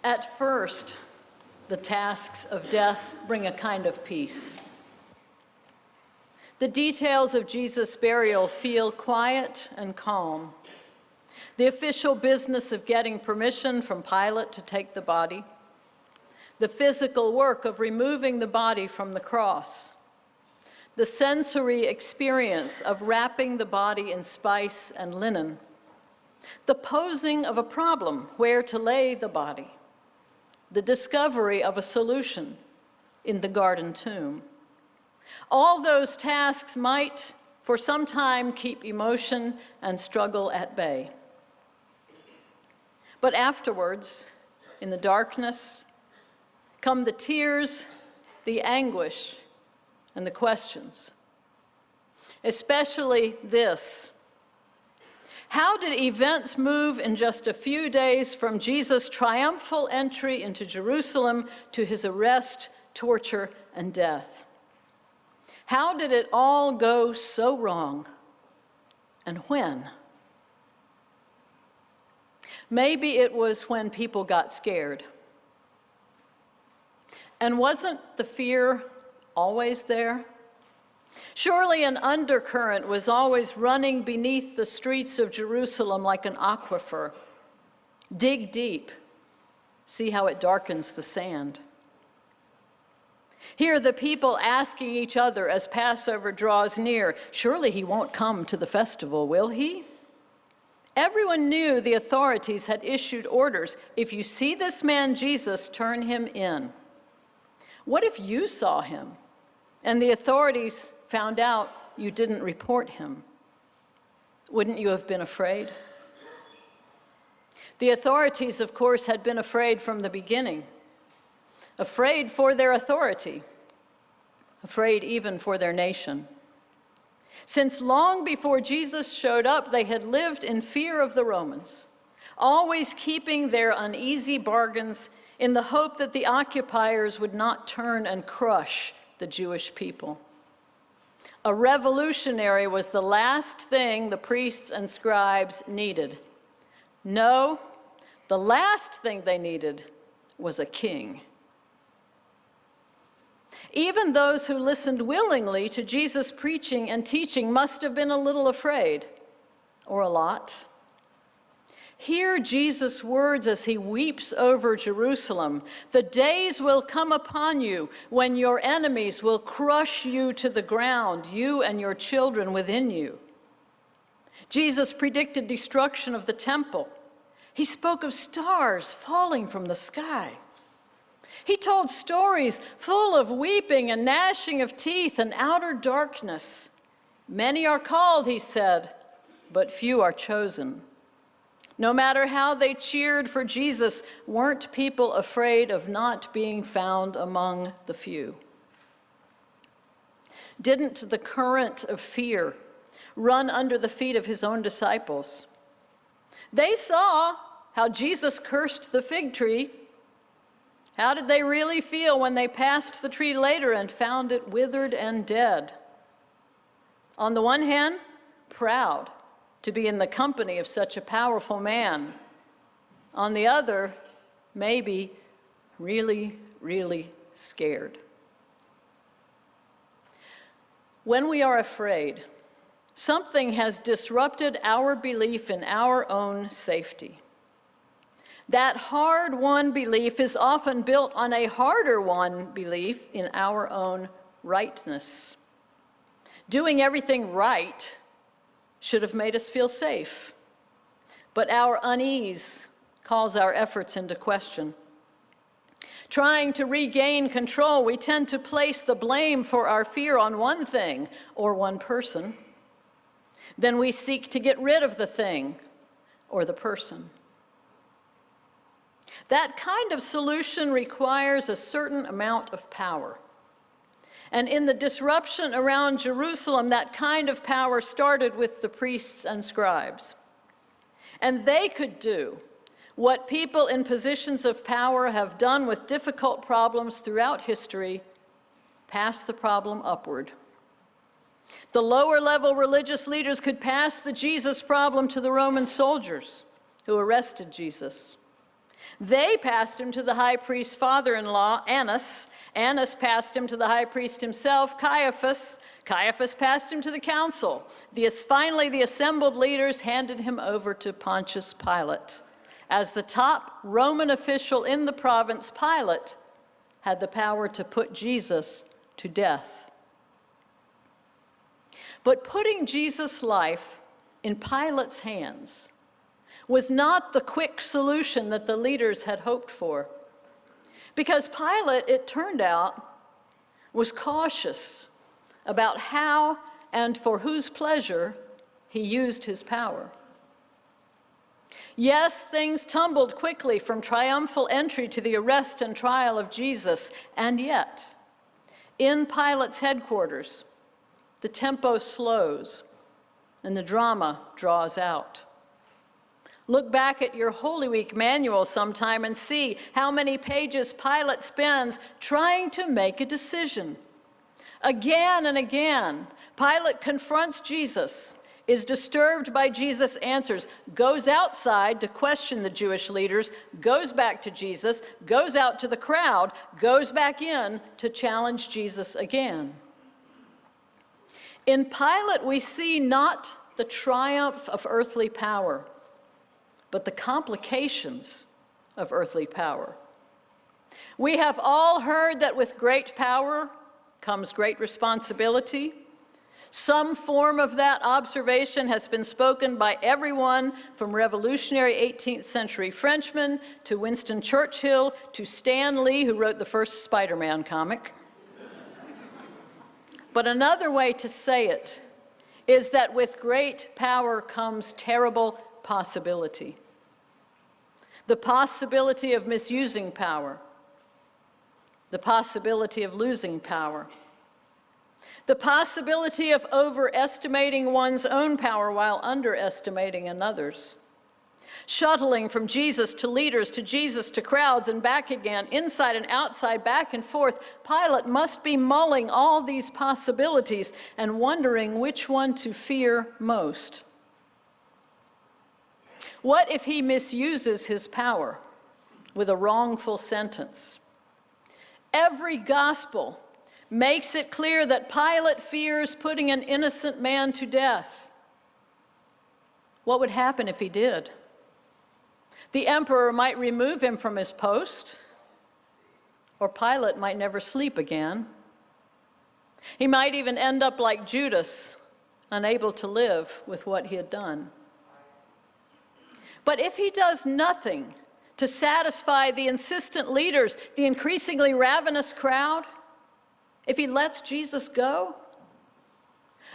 At first, the tasks of death bring a kind of peace. The details of Jesus' burial feel quiet and calm. The official business of getting permission from Pilate to take the body, the physical work of removing the body from the cross, the sensory experience of wrapping the body in spice and linen, the posing of a problem, where to lay the body, the discovery of a solution in the garden tomb. All those tasks might, for some time, keep emotion and struggle at bay. But afterwards, in the darkness, come the tears, the anguish, and the questions. Especially this: how did events move in just a few days from Jesus' triumphal entry into Jerusalem to his arrest, torture, and death? How did it all go so wrong? And when? Maybe it was when people got scared. And wasn't the fear always there? Surely an undercurrent was always running beneath the streets of Jerusalem like an aquifer. Dig deep, see how it darkens the sand. Hear the people asking each other as Passover draws near, surely he won't come to the festival, will he? Everyone knew the authorities had issued orders, if you see this man Jesus, turn him in. What if you saw him and the authorities found out you didn't report him? Wouldn't you have been afraid? The authorities, of course, had been afraid from the beginning. Afraid for their authority, afraid even for their nation. Since long before Jesus showed up, they had lived in fear of the Romans, always keeping their uneasy bargains in the hope that the occupiers would not turn and crush the Jewish people. A revolutionary was the last thing the priests and scribes needed. No, the last thing they needed was a king. Even those who listened willingly to Jesus' preaching and teaching must have been a little afraid, or a lot. Hear Jesus' words as he weeps over Jerusalem. The days will come upon you when your enemies will crush you to the ground, you and your children within you. Jesus predicted destruction of the temple. He spoke of stars falling from the sky. He told stories full of weeping and gnashing of teeth and outer darkness. Many are called, he said, but few are chosen. No matter how they cheered for Jesus, weren't people afraid of not being found among the few? Didn't the current of fear run under the feet of his own disciples? They saw how Jesus cursed the fig tree. How did they really feel when they passed the tree later and found it withered and dead? On the one hand, proud to be in the company of such a powerful man. On the other, maybe really, really scared. When we are afraid, something has disrupted our belief in our own safety. That hard-won belief is often built on a harder-won belief in our own rightness. Doing everything right should have made us feel safe, but our unease calls our efforts into question. Trying to regain control, we tend to place the blame for our fear on one thing or one person. Then we seek to get rid of the thing or the person. That kind of solution requires a certain amount of power. And in the disruption around Jerusalem, that kind of power started with the priests and scribes. And they could do what people in positions of power have done with difficult problems throughout history: pass the problem upward. The lower level religious leaders could pass the Jesus problem to the Roman soldiers who arrested Jesus. They passed him to the high priest's father-in-law, Annas. Annas passed him to the high priest himself, Caiaphas. Caiaphas passed him to the council. Finally, the assembled leaders handed him over to Pontius Pilate. As the top Roman official in the province, Pilate had the power to put Jesus to death. But putting Jesus' life in Pilate's hands was not the quick solution that the leaders had hoped for. Because Pilate, it turned out, was cautious about how and for whose pleasure he used his power. Yes, things tumbled quickly from triumphal entry to the arrest and trial of Jesus, and yet, in Pilate's headquarters, the tempo slows and the drama draws out. Look back at your Holy Week manual sometime and see how many pages Pilate spends trying to make a decision. Again and again, Pilate confronts Jesus, is disturbed by Jesus' answers, goes outside to question the Jewish leaders, goes back to Jesus, goes out to the crowd, goes back in to challenge Jesus again. In Pilate, we see not the triumph of earthly power, but the complications of earthly power. We have all heard that with great power comes great responsibility. Some form of that observation has been spoken by everyone from revolutionary 18th century Frenchmen to Winston Churchill to Stan Lee, who wrote the first Spider-Man comic. But another way to say it is that with great power comes terrible possibility. The possibility of misusing power, the possibility of losing power, the possibility of overestimating one's own power while underestimating another's, shuttling from Jesus to leaders, to Jesus to crowds and back again, inside and outside, back and forth. Pilate must be mulling all these possibilities and wondering which one to fear most. What if he misuses his power with a wrongful sentence? Every gospel makes it clear that Pilate fears putting an innocent man to death. What would happen if he did? The emperor might remove him from his post, or Pilate might never sleep again. He might even end up like Judas, unable to live with what he had done. But if he does nothing to satisfy the insistent leaders, the increasingly ravenous crowd, if he lets Jesus go,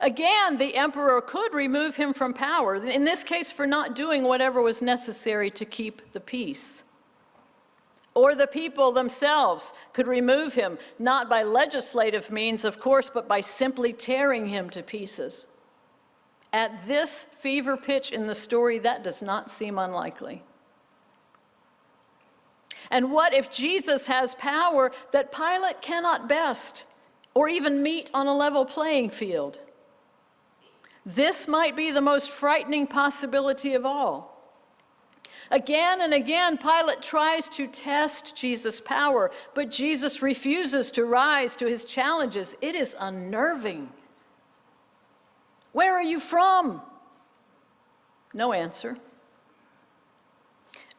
again, the emperor could remove him from power, in this case for not doing whatever was necessary to keep the peace. Or the people themselves could remove him, not by legislative means, of course, but by simply tearing him to pieces. At this fever pitch in the story, that does not seem unlikely. And what if Jesus has power that Pilate cannot best, or even meet on a level playing field? This might be the most frightening possibility of all. Again and again, Pilate tries to test Jesus' power, but Jesus refuses to rise to his challenges. It is unnerving. Where are you from? No answer.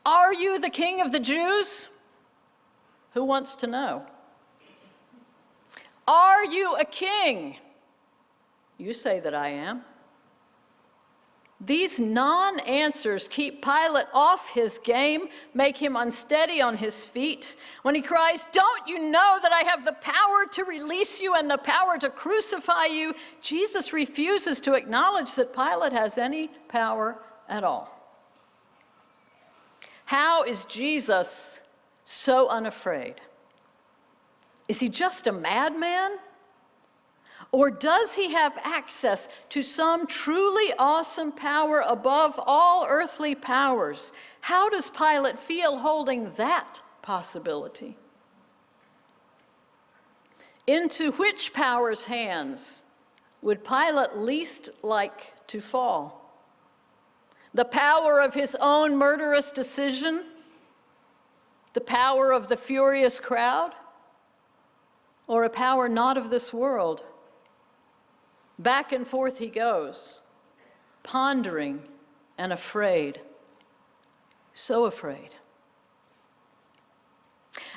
Are you the king of the Jews? Who wants to know? Are you a king? You say that I am. These non-answers keep Pilate off his game, make him unsteady on his feet. When he cries, "Don't you know that I have the power to release you and the power to crucify you?" Jesus refuses to acknowledge that Pilate has any power at all. How is Jesus so unafraid? Is he just a madman? Or does he have access to some truly awesome power above all earthly powers? How does Pilate feel holding that possibility? Into which power's hands would Pilate least like to fall? The power of his own murderous decision? The power of the furious crowd? Or a power not of this world? Back and forth he goes, pondering and afraid. So afraid.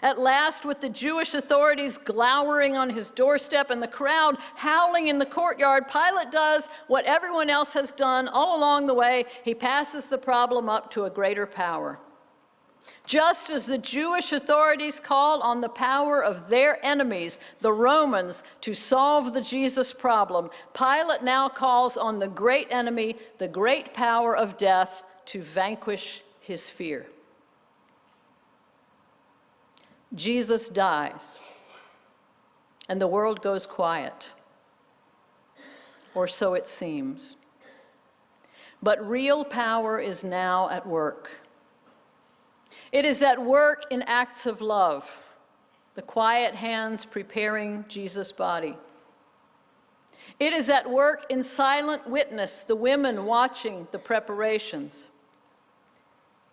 At last, with the Jewish authorities glowering on his doorstep and the crowd howling in the courtyard, Pilate does what everyone else has done all along the way. He passes the problem up to a greater power. Just as the Jewish authorities called on the power of their enemies, the Romans, to solve the Jesus problem, Pilate now calls on the great enemy, the great power of death, to vanquish his fear. Jesus dies, and the world goes quiet, or so it seems. But real power is now at work. It is at work in acts of love, the quiet hands preparing Jesus' body. It is at work in silent witness, the women watching the preparations.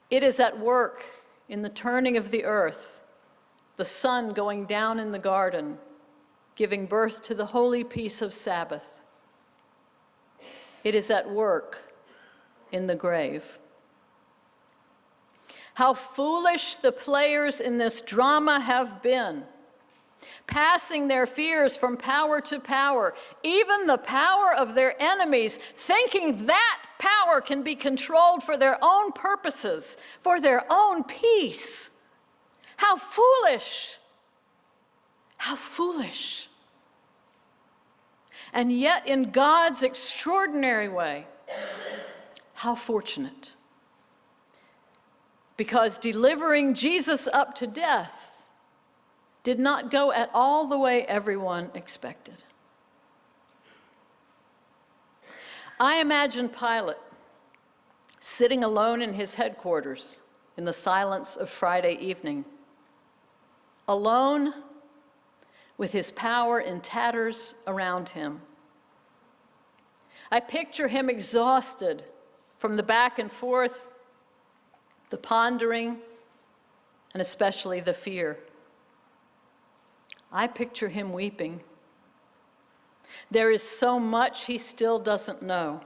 It is at work in the turning of the earth, the sun going down in the garden, giving birth to the holy peace of Sabbath. It is at work in the grave. How foolish the players in this drama have been, passing their fears from power to power, even the power of their enemies, thinking that power can be controlled for their own purposes, for their own peace. How foolish! How foolish! And yet, in God's extraordinary way, how fortunate. Because delivering Jesus up to death did not go at all the way everyone expected. I imagine Pilate sitting alone in his headquarters in the silence of Friday evening, alone with his power in tatters around him. I picture him exhausted from the back and forth, the pondering, and especially the fear. I picture him weeping. There is so much he still doesn't know.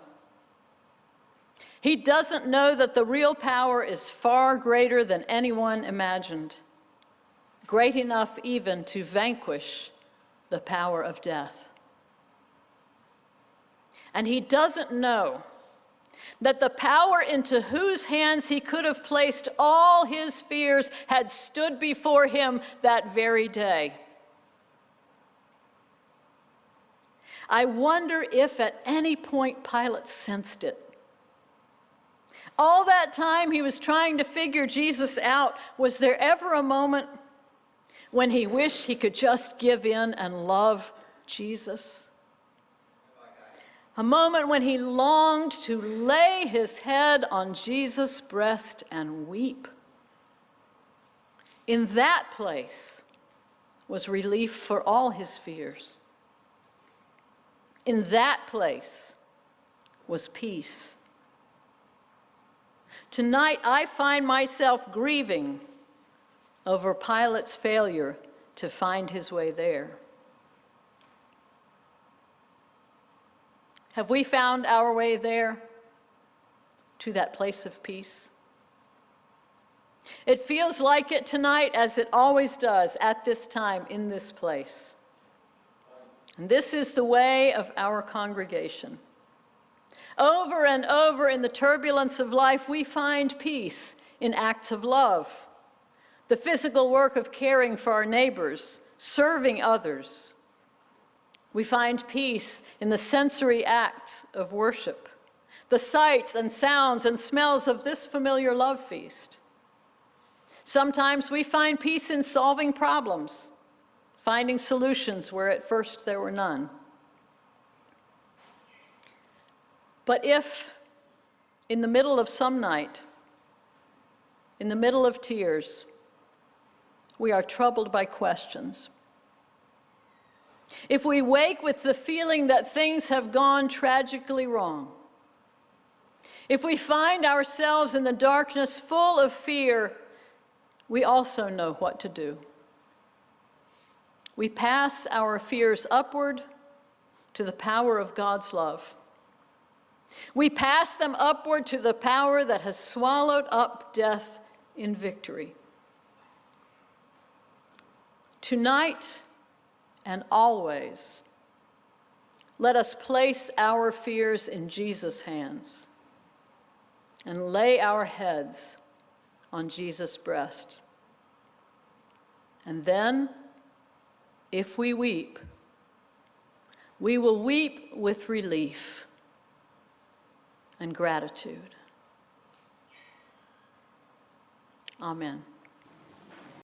He doesn't know that the real power is far greater than anyone imagined, great enough even to vanquish the power of death. And he doesn't know that the power into whose hands he could have placed all his fears had stood before him that very day. I wonder if at any point Pilate sensed it. All that time he was trying to figure Jesus out, was there ever a moment when he wished he could just give in and love Jesus? A moment when he longed to lay his head on Jesus' breast and weep. In that place was relief for all his fears. In that place was peace. Tonight, I find myself grieving over Pilate's failure to find his way there. Have we found our way there, to that place of peace? It feels like it tonight, as it always does at this time in this place. And this is the way of our congregation. Over and over in the turbulence of life, we find peace in acts of love, the physical work of caring for our neighbors, serving others. We find peace in the sensory acts of worship, the sights and sounds and smells of this familiar love feast. Sometimes we find peace in solving problems, finding solutions where at first there were none. But if, in the middle of some night, in the middle of tears, we are troubled by questions, if we wake with the feeling that things have gone tragically wrong, if we find ourselves in the darkness full of fear, we also know what to do. We pass our fears upward to the power of God's love. We pass them upward to the power that has swallowed up death in victory. Tonight and always, let us place our fears in Jesus' hands and lay our heads on Jesus' breast. And then, if we weep, we will weep with relief and gratitude. Amen.